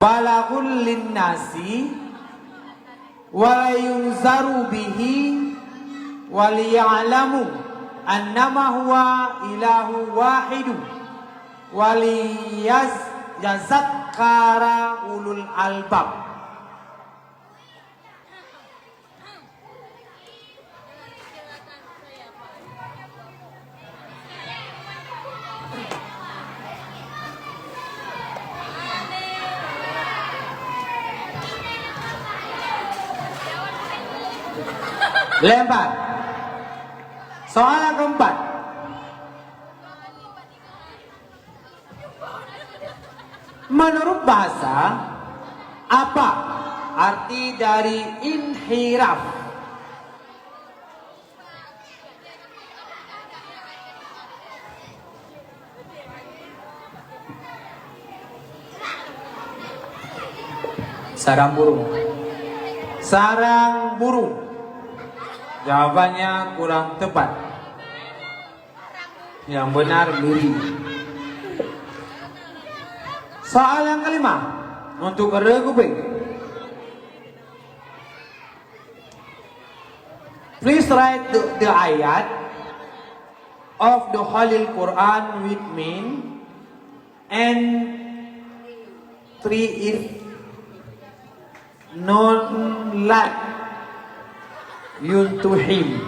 balaghul linnasi wa yunzaru bihi wa liya'lamu annama huwa ilahu wahidu wa liyazakkara ulul albab. Lempar. Soal yang keempat. Menurut bahasa, apa arti dari inhiraf? Sarang burung. Sarang burung. Jawabannya kurang tepat. Yang benar miri. Soal yang kelima untuk Regubing. Please write the ayat of the Holy Quran with me and 3 if non like you to him.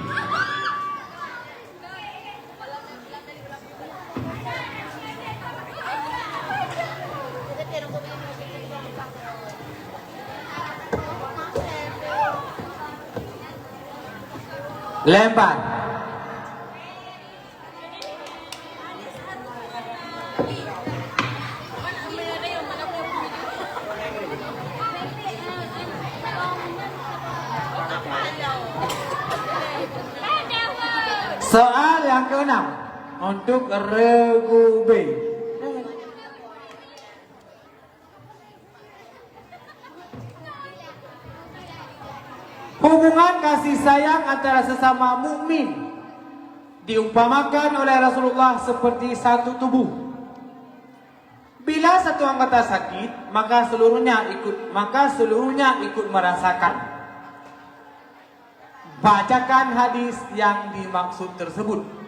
Lempar. Soal yang keenam untuk Regubing. Hubungan kasih sayang antara sesama mukmin diumpamakan oleh Rasulullah seperti satu tubuh. Bila satu anggota sakit, maka seluruhnya ikut merasakan. Bacakan hadis yang dimaksud tersebut.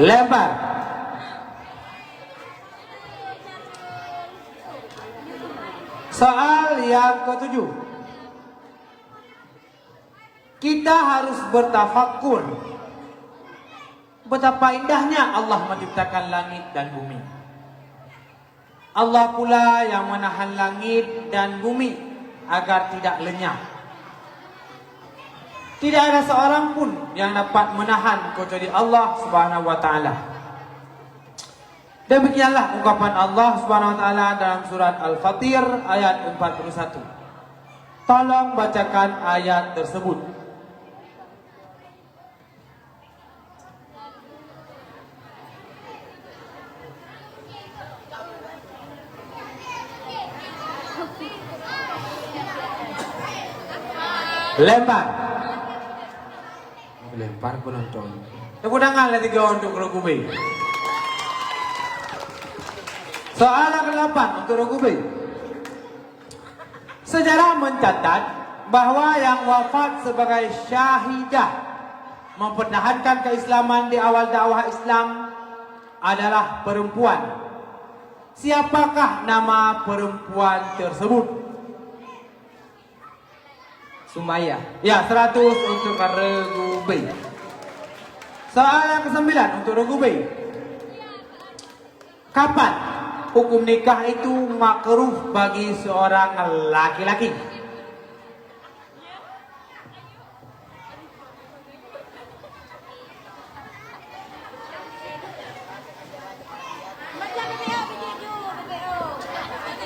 Lempar. Soal yang ketujuh. Kita harus bertafakur betapa indahnya Allah menciptakan langit dan bumi. Allah pula yang menahan langit dan bumi agar tidak lenyap. Tidak ada seorang pun yang dapat menahan kecuali Allah Subhanahu wa taala. Demikianlah ungkapan Allah Subhanahu wa taala dalam surat Al-Fatir ayat 41. Tolong bacakan ayat tersebut. Lempar. Lempar penonton. Tepuk tangan lagi untuk Regubing. Soal yang ke-8 untuk Regubing. Sejarah mencatat bahwa yang wafat sebagai syahidah mempertahankan keislaman di awal dakwah Islam adalah perempuan. Siapakah nama perempuan tersebut? Sumayyah. Ya, 100 untuk Regubing. Soal yang ke-9 untuk Regubing. Kapan hukum nikah itu makruh bagi seorang laki-laki?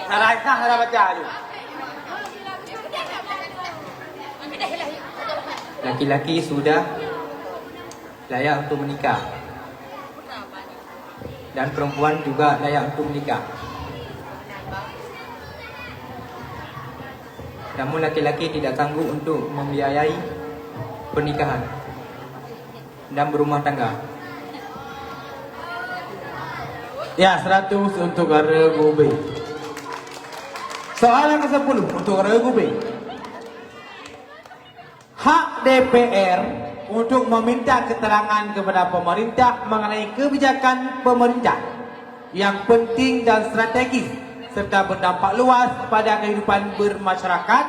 Hara baca aja. Laki-laki sudah layak untuk menikah dan perempuan juga layak untuk menikah. Namun laki-laki tidak sanggup untuk membiayai pernikahan dan berumah tangga. Ya, 100 untuk regu B. Soalan ke-10 untuk regu B. Hak DPR untuk meminta keterangan kepada pemerintah mengenai kebijakan pemerintah yang penting dan strategis serta berdampak luas pada kehidupan bermasyarakat,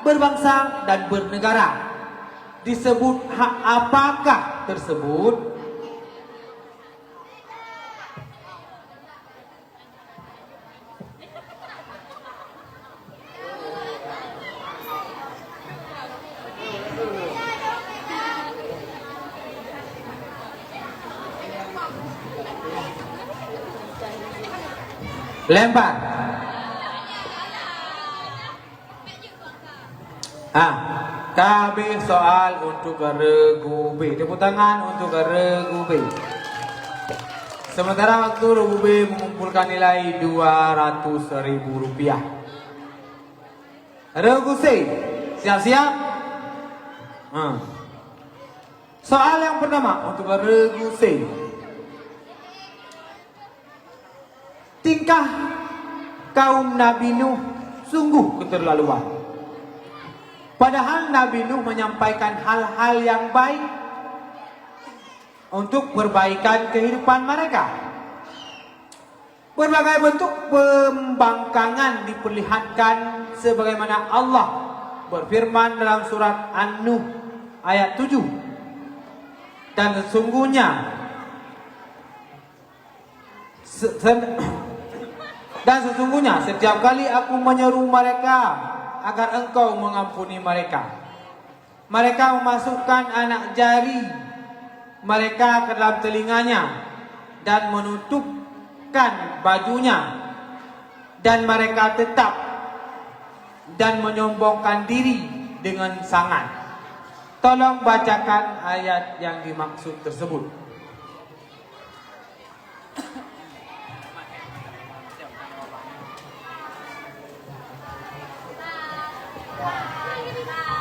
berbangsa dan bernegara. Disebut hak apakah tersebut? Lempar. KB soal untuk regu B. Tepuk tangan untuk regu B. Sementara waktu regu B mengumpulkan nilai Rp200.000. Regu C, siap-siap. Soal yang pertama untuk regu C. Tingkah kaum Nabi Nuh sungguh keterlaluan. Padahal Nabi Nuh menyampaikan hal-hal yang baik untuk perbaikan kehidupan mereka. Berbagai bentuk pembangkangan diperlihatkan sebagaimana Allah berfirman dalam surat An-Nuh ayat 7. Dan sesungguhnya setiap kali aku menyeru mereka agar engkau mengampuni mereka, mereka memasukkan anak jari mereka ke dalam telinganya dan menutupkan bajunya, dan mereka tetap dan menyombongkan diri dengan sangat. Tolong bacakan ayat yang dimaksud tersebut.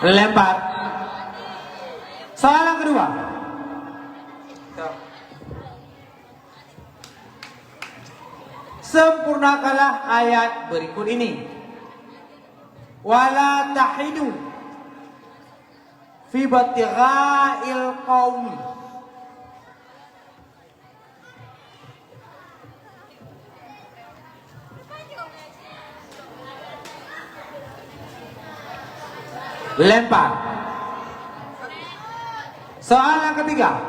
Lempar. Soalan kedua. Sempurnakanlah ayat berikut ini. Wala tahinu fi batighail qaumi. Lempar. Soal yang ketiga.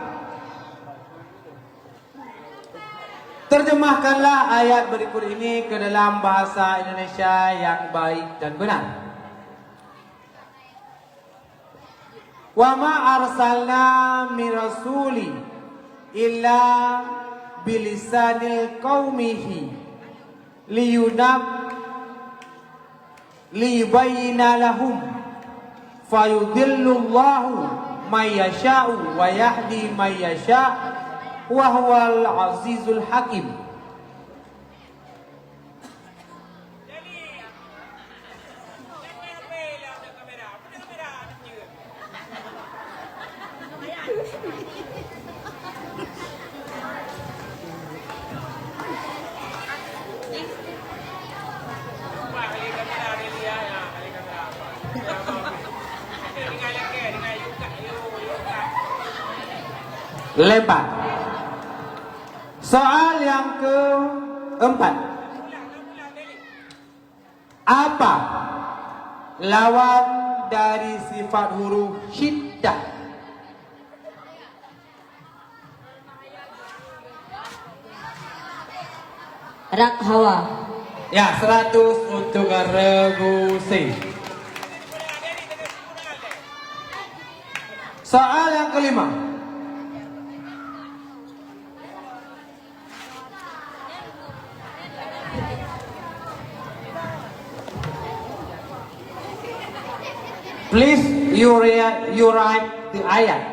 Terjemahkanlah ayat berikut ini ke dalam bahasa Indonesia yang baik dan benar. Wa ma arsalna min rasuli illa bilisanil qaumihi liyubayyina lahum fayudillullahu may yasha'u wa yahdi may yasha' wa huwal azizul hakim. Lempar. Soal yang keempat. Apa lawan dari sifat huruf syiddah? Rakhawa. Ya, 100 untuk regu C. Soal yang kelima. Please you write the ayat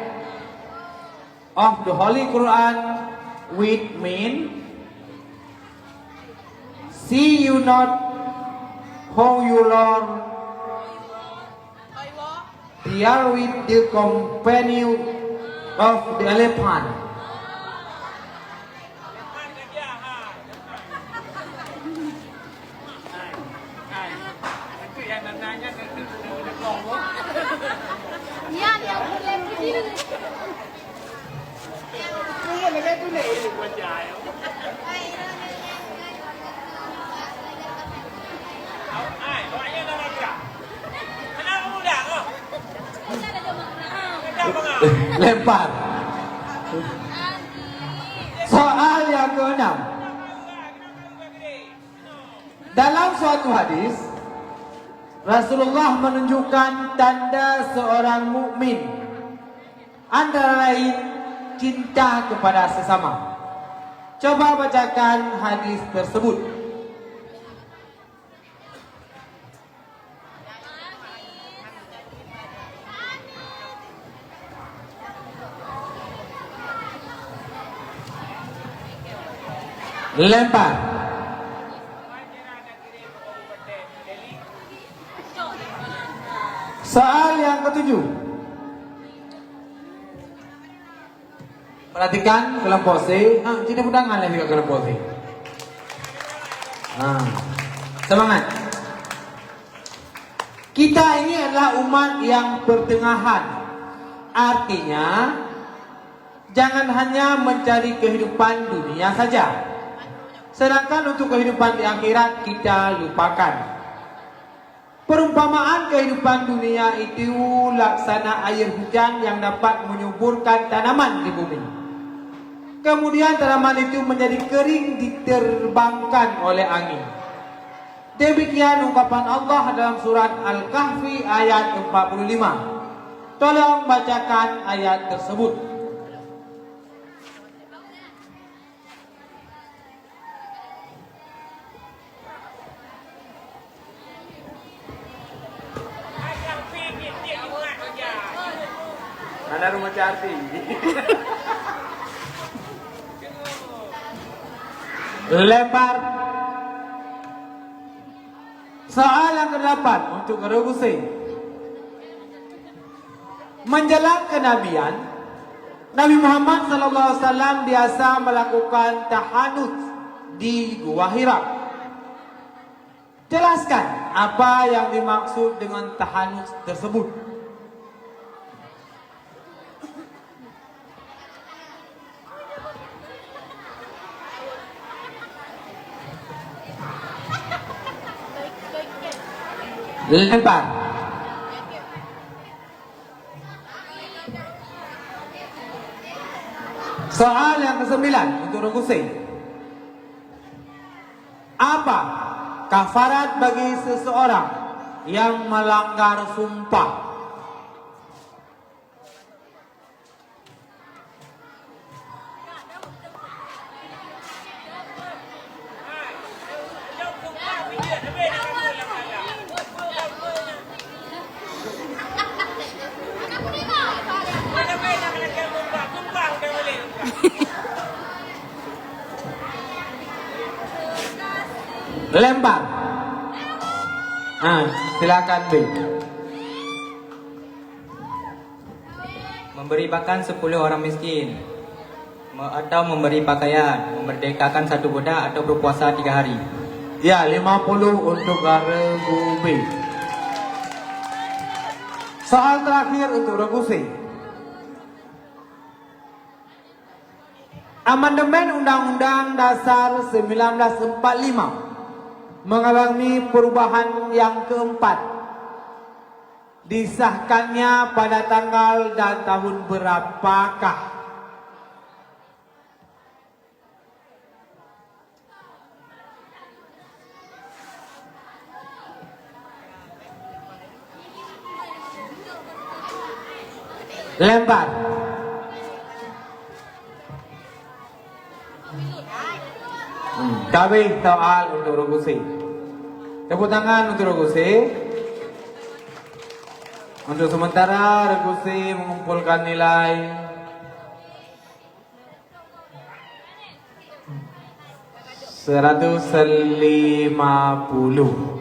of the Holy Quran with me. See you not how you Lord deal with the companion of the elephant. Lempar. Soal yang ke-6. Dalam suatu hadis, Rasulullah menunjukkan tanda seorang mukmin, antara lain cinta kepada sesama. Coba bacakan hadis tersebut. Lempar. Soal yang ke-7. Perhatikan kelompok C. Tidak undangan lagi ke kelompok C. Semangat. Kita ini adalah umat yang pertengahan. Artinya, jangan hanya mencari kehidupan dunia saja, sedangkan untuk kehidupan di akhirat kita lupakan. Perumpamaan kehidupan dunia itu laksana air hujan yang dapat menyuburkan tanaman di bumi. Kemudian tanaman itu menjadi kering diterbangkan oleh angin. Demikian ungkapan Allah dalam surat Al-Kahfi ayat 45. Tolong bacakan ayat tersebut. Mana rumah Carti? Lempar. Soal yang ke-8 untuk Guru C. Menjelang kenabian, Nabi Muhammad SAW biasa melakukan tahanut di Gua Hira. Jelaskan apa yang dimaksud dengan tahanut tersebut. Lempar. Soal yang ke-9 untuk Rogusing. Apa kafarat bagi seseorang yang melanggar sumpah? Lempar. Silakan B. Memberi makan 10 orang miskin, atau memberi pakaian, memerdekakan 1 budak, atau berpuasa 3 hari. Ya, 50 untuk Regu B. Soal terakhir untuk Regu C. Amandemen Undang-Undang Dasar 1945 mengalami perubahan yang keempat. Disahkannya pada tanggal dan tahun berapakah? Lempar. Kami soal untuk Rogusi. Tepuk tangan untuk Rogusi. Untuk sementara Regusi mengumpulkan nilai 150.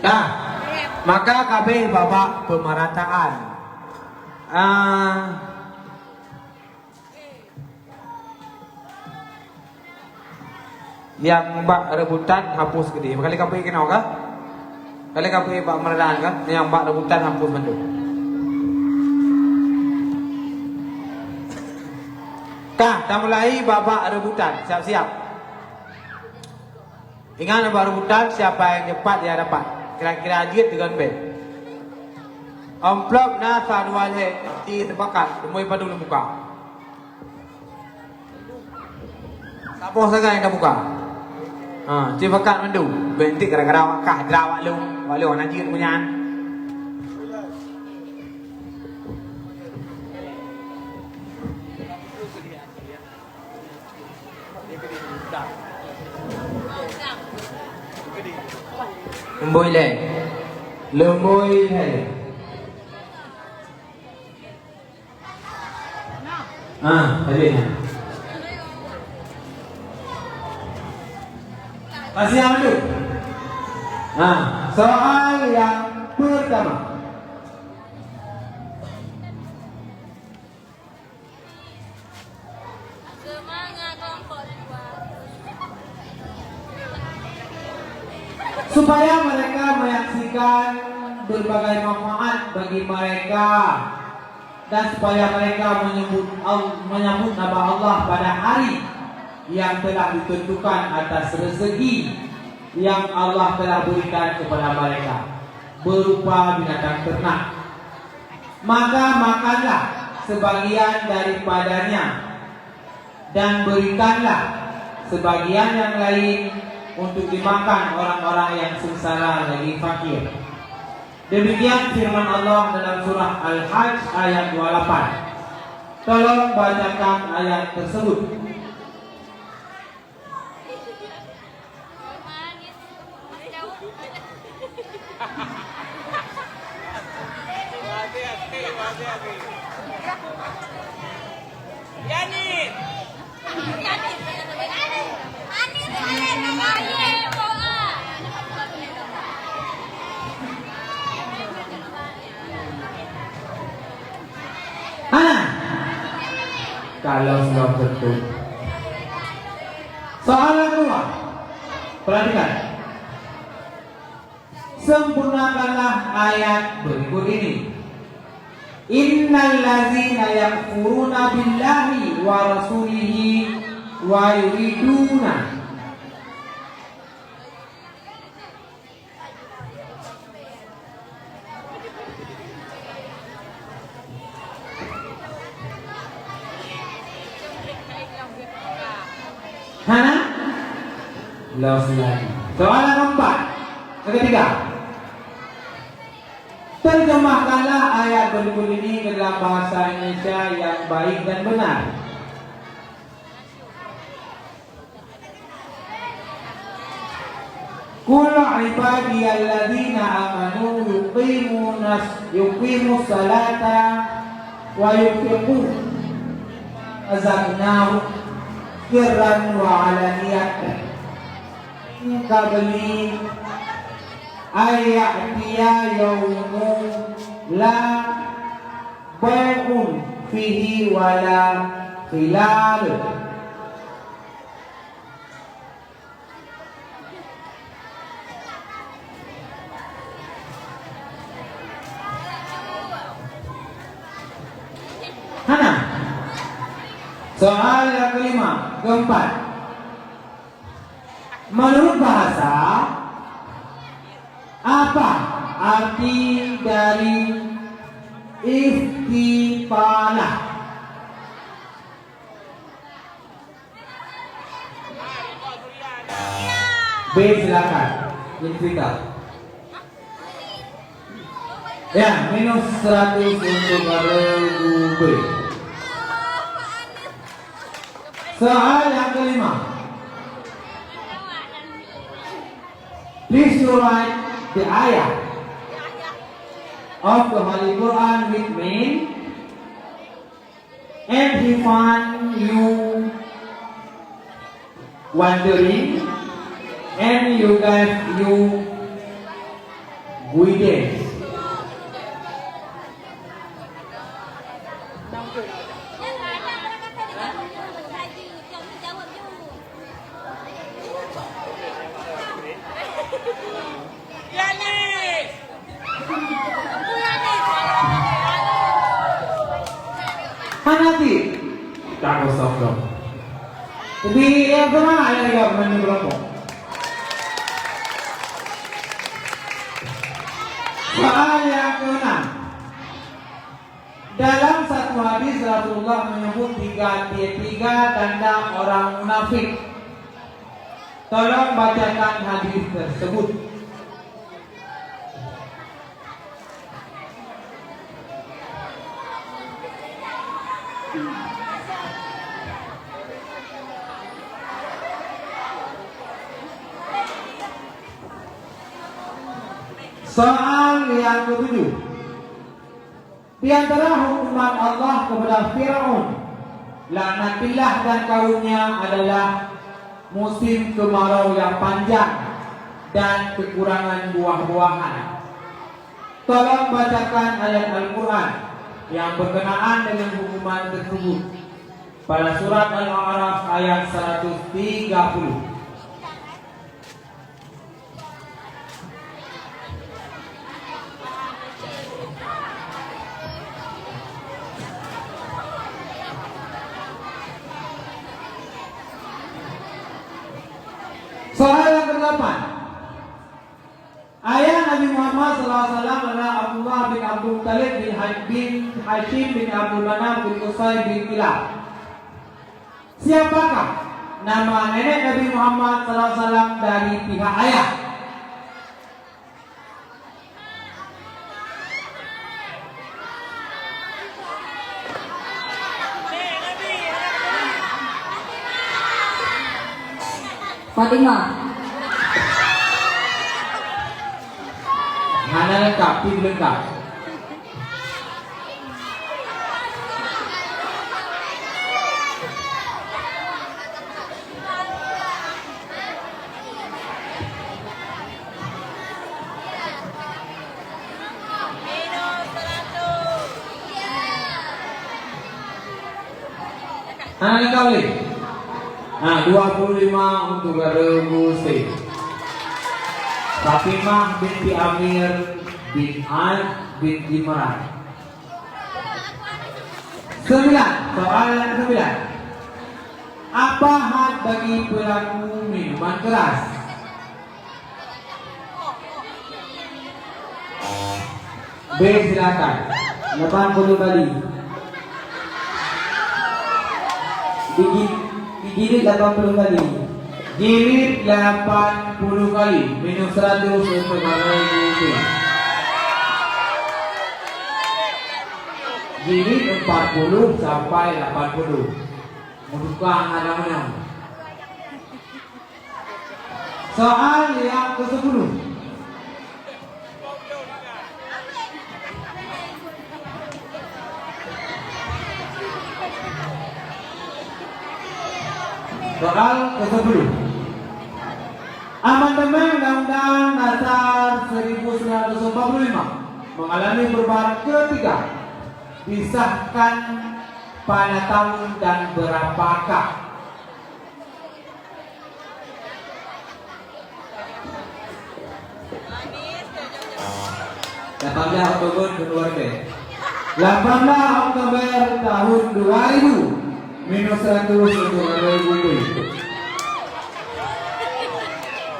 Nah, maka kabeh babak pemerataan. Yang bak rebutan hapus gede. Kali kabeh kenal kah? Kali kabeh bak pemerataan kan? Yang bak rebutan hapus mandu. Kah, kita mulai babak rebutan. Siap-siap. Ingat babak rebutan, siapa yang cepat dia dapat. Kira-kira dia dengan bed. Amplop na sanual he di tebakat, semua pada dulu buka. Siapa sangat yang dah buka? Di bakat mandu. Bentik gara-gara wakah drawak lu, walau nanti punya. Lemboi le. Lemboi le. Tadi. Masih yang dulu. Soal yang pertama. Supaya mereka menyaksikan berbagai manfaat bagi mereka dan supaya mereka menyambut nama Allah pada hari yang telah ditentukan atas rezeki yang Allah telah berikan kepada mereka berupa binatang ternak. Maka makanlah sebagian daripadanya dan berikanlah sebagian yang lain untuk dimakan orang-orang yang sengsara lagi fakir. Demikian firman Allah dalam surah Al-Hajj ayat 28. Tolong bacakan ayat tersebut. Kalau sudah betul. Soal kedua, perhatikan. Sempurnakanlah ayat berikut ini. Innal ladzina yakfuruna billahi wa rasulihi wa yuriduna lagi. Soalan keempat, ketiga. Terjemahkanlah ayat berikut ini ke dalam bahasa Indonesia yang baik dan benar. Qul ibadiyalladzina amanu yuqimus salata wa yunfiquna zaknahu sirran wa alaniyatan qabli ayatiya yawmun la bay'un fihi wala khilal. Soal yang keempat. Menurut bahasa, apa arti dari istiqalah? B, silakan. Istiqalah. Ya, minus 100 untuk Regu B. Soal yang kelima. Please you write the ayah of the Holy Quran with me, and he found you wondering, and you guys you guidance. Hanati tak kosong dong. Jadi yang sama ada yang menurutmu. Soal yang keenam. Dalam satu hadis Rasulullah menyebut tiga tanda orang munafik. Tolong bacakan hadis tersebut. Soal yang ketujuh. Di antara hukuman Allah kepada Firaun, laknatillah dan kaumnya adalah musim kemarau yang panjang dan kekurangan buah-buahan. Tolong bacakan ayat Al-Quran yang berkenaan dengan hukuman tersebut pada surat Al-A'raf ayat 130. Soal yang ke-8. Ayah Nabi Muhammad SAW adalah Abdullah bin Abdul Talib bin Hashim bin Abdul Manaf bin Qusay bin Kilab. Siapakah nama nenek Nabi Muhammad SAW dari pihak ayah? Fatimah. Mana lengkap, tim lengkap. Mana lengkap boleh? Nah, 25 untuk Regu C. Fatimah binti Amir bin Al bin Imran. 9. Soal yang 9. Apa had bagi pelaku minuman keras? B, silakan. 80 kali. Digigit 80 kali. Jilid 80 kali. Minus 100 untuk Regu. Jilid 40 sampai 80. Membuka halaman. Soal yang ke-10. Soal ke-10. Amandemen Undang-Undang Dasar 1945 mengalami perubahan ketiga. Disahkan pada tahun dan berapakah? Oktober 18 Oktober tahun 2000. Minus 100 untuk Regu.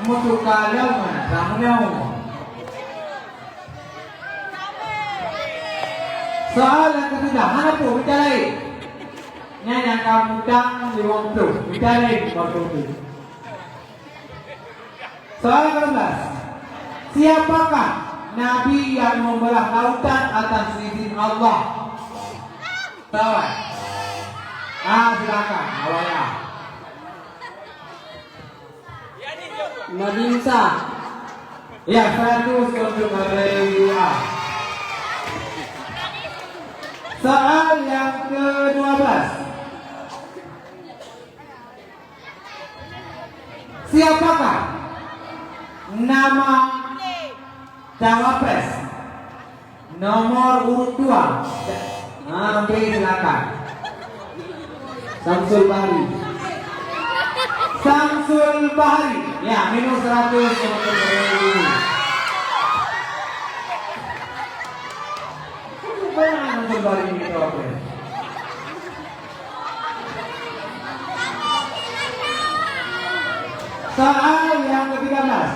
Mutu kalau mana kamu? Soal yang ketiga, mana pun bicara. Yang kamu tang di waktu bicara waktu itu. Soal ke-11. Siapakah Nabi yang membelah lautan atas izin Allah? Tahu? Silakan awalnya. Nabi Musa. Ya, 100 untuk materi A. Soal yang ke-12. Siapakah nama cawapres nomor urut 2? Silakan. Samsul Bahri. Samsul Bahri. Ya, minus 100 untuk materi. Samsul Bahri ini cawapres. Soal yang ke-13.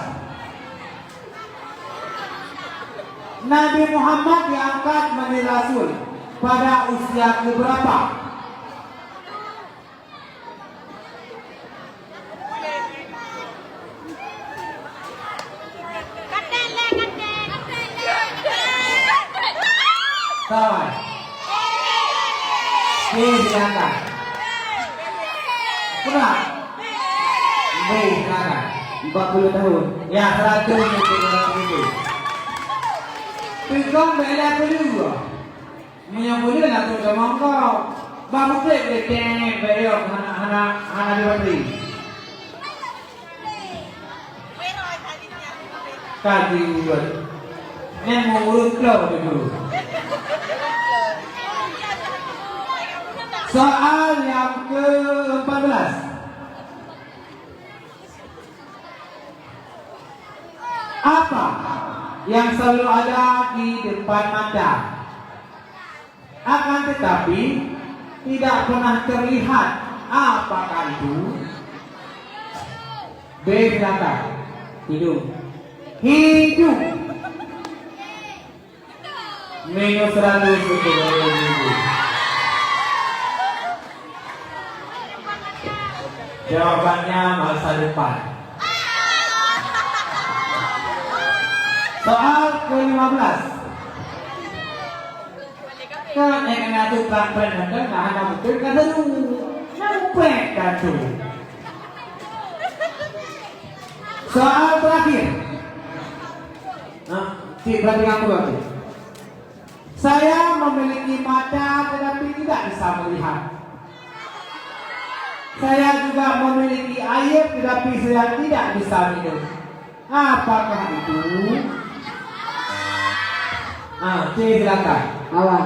Nabi Muhammad diangkat menjadi rasul pada usia keberapa? Kawan. Silakan. Benar. Silakan. 40 tahun. Ya, 100 itu. Pikong bela kedua. Menyambut lah tu sama kau. Baru klik klik beliau hana diwari. Kaji buat. Yang mau urut kau dulu. Soal yang ke-14. Apa yang selalu ada di depan mata, akan tetapi tidak pernah terlihat? Apakah itu? B. Silakan. Hidung. Hidung. Minus 100 untuk hidung. Jawabannya masa depan. Soal ke-15. Kan kena tu pelan-pelan kan ada betul kata tu. Sampai kan tu. Soal terakhir. Berarti aku berarti. Saya memiliki mata tetapi tidak bisa melihat. Saya juga memiliki air tetapi saya tidak bisa minum. Apakah itu? Silakan. Awan.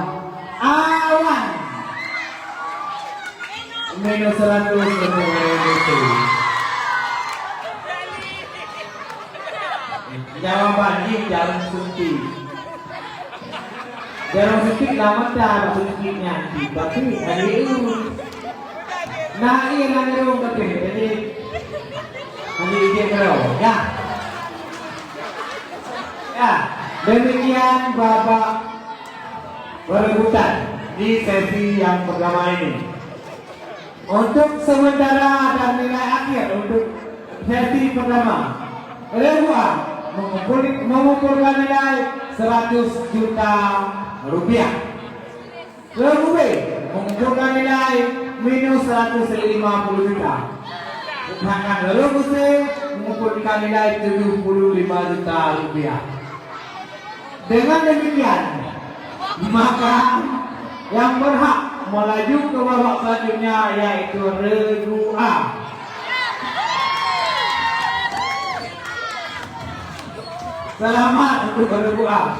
Awan. Minus 100 itu. Jawabannya jarum suntik. Jarum suntik lama dah suntiknya. Tapi hari itu. Nah ini nanti orang betul. Jadi dia kerau. Ya. Ya. Demikian Bapak perebutan di sesi yang pertama ini. Untuk sementara dan nilai akhir untuk sesi pertama, Rebuah mengumpulkan nilai 100 juta rupiah. Rebu B mengumpulkan nilai minus 150 juta. Sedangkan Rebu C mengumpulkan nilai 75 juta rupiah. Dengan demikian, maka yang berhak melaju ke babak selanjutnya yaitu Regu A. Selamat untuk Regu A.